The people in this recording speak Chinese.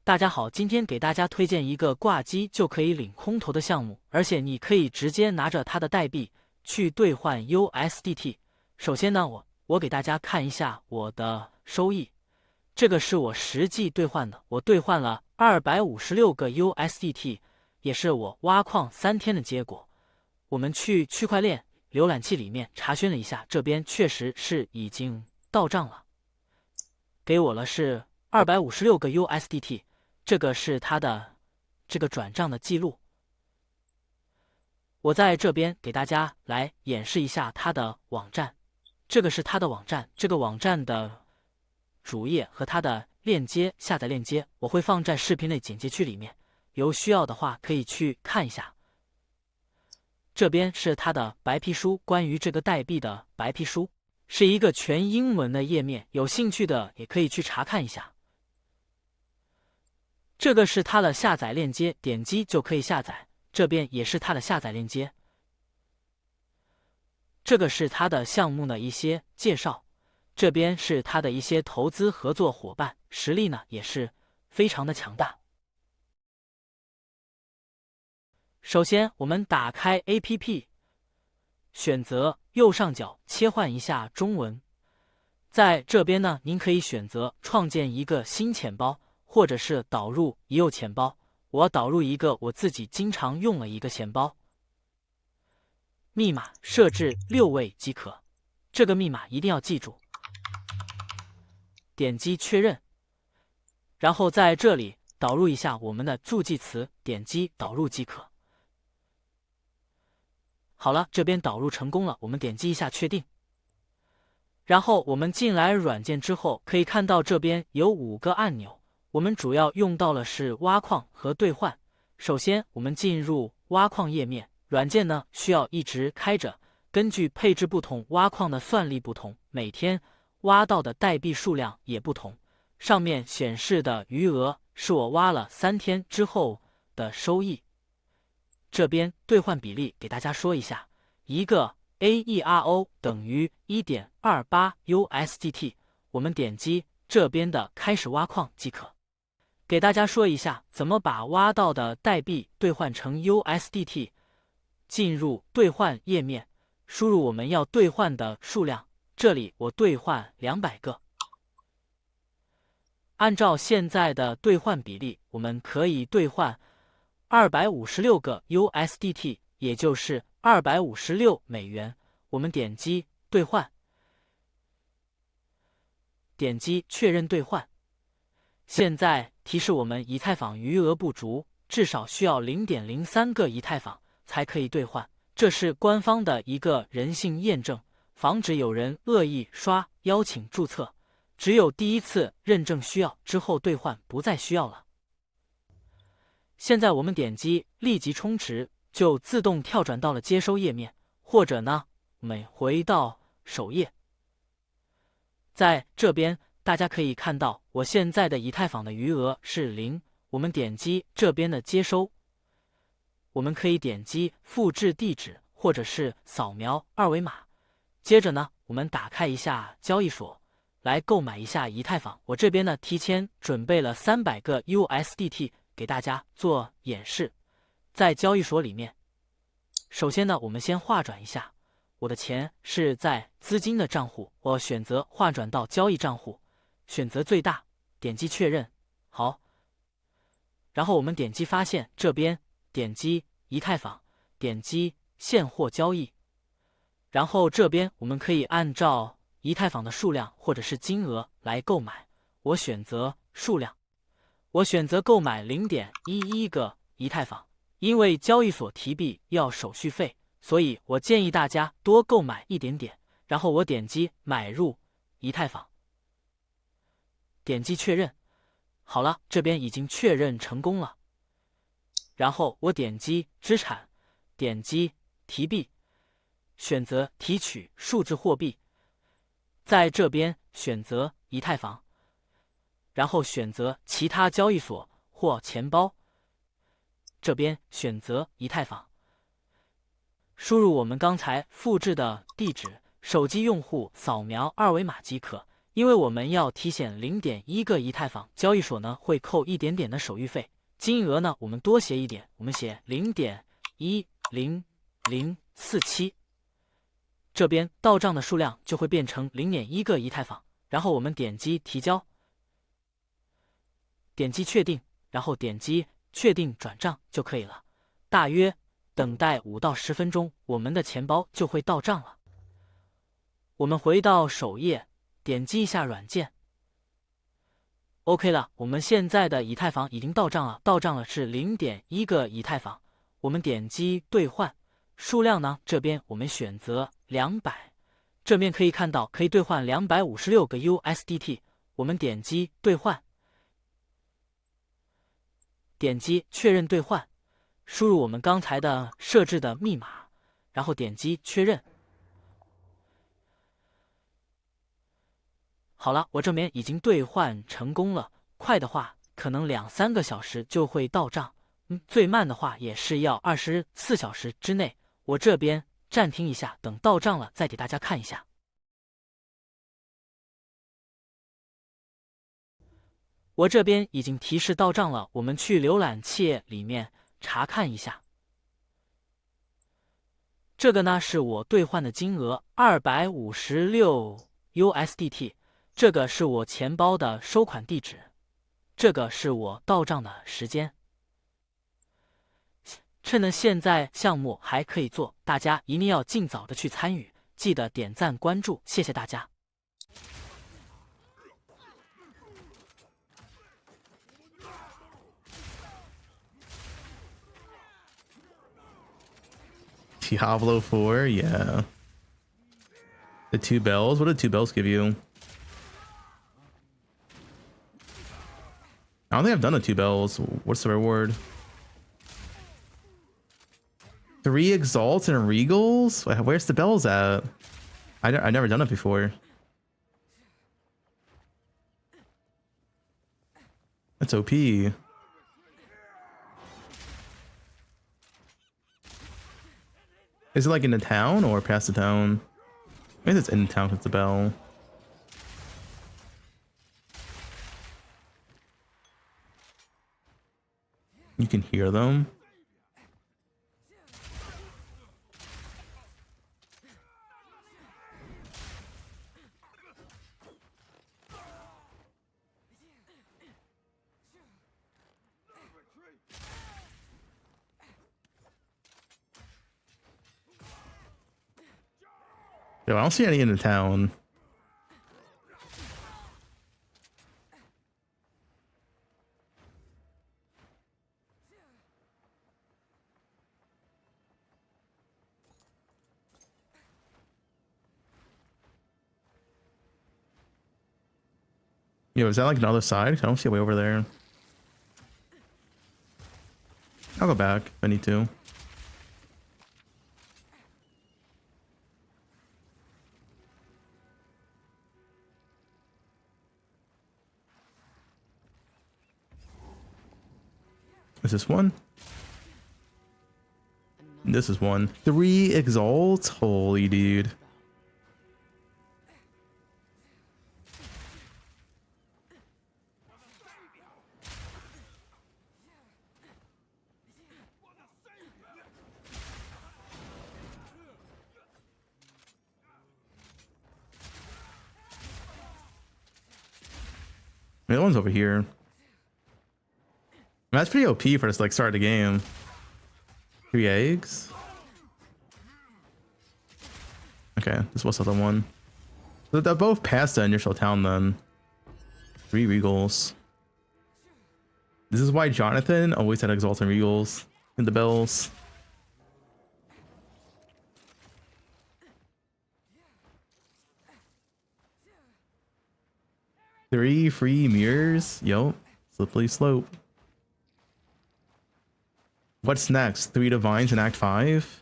大家好，今天给大家推荐一个挂机就可以领空投的项目，而且你可以直接拿着它的代币去兑换 USDT。首先呢，我给大家看一下我的收益，这个是我实际兑换的，我兑换了256个 USDT， 也是我挖矿3天的结果。我们去区块链浏览器里面查询了一下，这边确实是已经到账了，给我了是256个 USDT。这个是它的这个转账的记录，我在这边给大家来演示一下它的网站。这个是它的网站，这个网站的主页和它的链接下载链接我会放在视频的简介区里面，有需要的话可以去看一下。这边是它的白皮书，关于这个代币的白皮书，是一个全英文的页面，有兴趣的也可以去查看一下。这个是它的下载链接，点击就可以下载，这边也是它的下载链接。这个是它的项目的一些介绍，这边是它的一些投资合作伙伴，实力呢也是非常的强大。首先我们打开 APP， 选择右上角切换一下中文，在这边呢您可以选择创建一个新钱包，或者是导入已有钱包，我导入一个我自己经常用了一个钱包，密码设置6位即可，这个密码一定要记住。点击确认，然后在这里导入一下我们的助记词，点击导入即可。好了，这边导入成功了，我们点击一下确定。然后我们进来软件之后，可以看到这边有5个按钮。我们主要用到了是挖矿和兑换。首先我们进入挖矿页面，软件呢需要一直开着，根据配置不同，挖矿的算力不同，每天挖到的代币数量也不同。上面显示的余额是我挖了3天之后的收益。这边兑换比例给大家说一下，一个 Aero 等于 1.28 USDT， 我们点击这边的开始挖矿即可。给大家说一下怎么把挖到的代币兑换成 USDT。 进入兑换页面，输入我们要兑换的数量，这里我兑换200个。按照现在的兑换比例，我们可以兑换256个 USDT， 也就是256美元。我们点击兑换，点击确认兑换。现在提示我们以太坊余额不足，至少需要 0.03 个以太坊才可以兑换，这是官方的一个人性验证，防止有人恶意刷邀请注册。只有第1次认证需要，之后兑换不再需要了。现在我们点击立即充值，就自动跳转到了接收页面，或者呢，我们回到首页。在这边大家可以看到我现在的以太坊的余额是0，我们点击这边的接收，我们可以点击复制地址或者是扫描2维码。接着呢，我们打开一下交易所来购买一下以太坊。我这边呢提前准备了300个 USDT 给大家做演示。在交易所里面，首先呢我们先划转一下，我的钱是在资金的账户，我选择划转到交易账户，选择最大，点击确认。好，然后我们点击发现，这边点击以太坊，点击现货交易，然后这边我们可以按照以太坊的数量或者是金额来购买。我选择数量，我选择购买 0.11 个以太坊，因为交易所提币要手续费，所以我建议大家多购买一点点。然后我点击买入以太坊，点击确认。好了，这边已经确认成功了。然后我点击资产，点击提币，选择提取数字货币，在这边选择以太坊，然后选择其他交易所或钱包，这边选择以太坊，输入我们刚才复制的地址，手机用户扫描2维码即可，因为我们要提现0.1个以太坊，交易所呢会扣一点点的手续费，金额呢我们多写一点，我们写0.10047，这边到账的数量就会变成0.1个以太坊，然后我们点击提交，点击确定，然后点击确定转账就可以了。大约等待5到10分钟，我们的钱包就会到账了。我们回到首页，点击一下软件。OK 了，我们现在的以太坊已经到账了，到账了是0.1个以太坊。我们点击兑换，数量呢这边我们选择200，这边可以看到可以兑换256个 USDT。我们点击兑换，点击确认兑换，输入我们刚才的设置的密码，然后点击确认。好了，我这边已经兑换成功了，快的话可能2-3个小时就会到账，最慢的话也是要24小时之内。我这边暂停一下，等到账了再给大家看一下。我这边已经提示到账了，我们去浏览器里面查看一下。这个呢是我兑换的金额256 USDT。这个是我钱包的收款地址，这个是我到账的时间。趁着现在项目还可以做，大家一定要尽早的去参与，记得点赞关注，谢谢大家。Diablo 4, yeah. The 2 bells. What did 2 bells give you? I don't think I've done the 2 bells. What's the reward? 3 exalts and regals? Where's the bells at? I've never done it before. That's OP. Is it like in the town or past the town? Maybe it's in the town with the bell. You can hear them. Yo, I don't see any in the town. Yo, is that like another side? I don't see a way over there. I'll go back if I need to. Is this one? This is one. 3 exalts? Holy dude. The other one's over here. That's pretty OP for us, like, start of the game. 3 eggs. Okay, this was the other one. So they're both past the initial town then. 3 regals. This is why Jonathan always had exalts and regals in the bells. Three free mirrors. Yo, slippery slope. What's next? 3 divines in Act 5?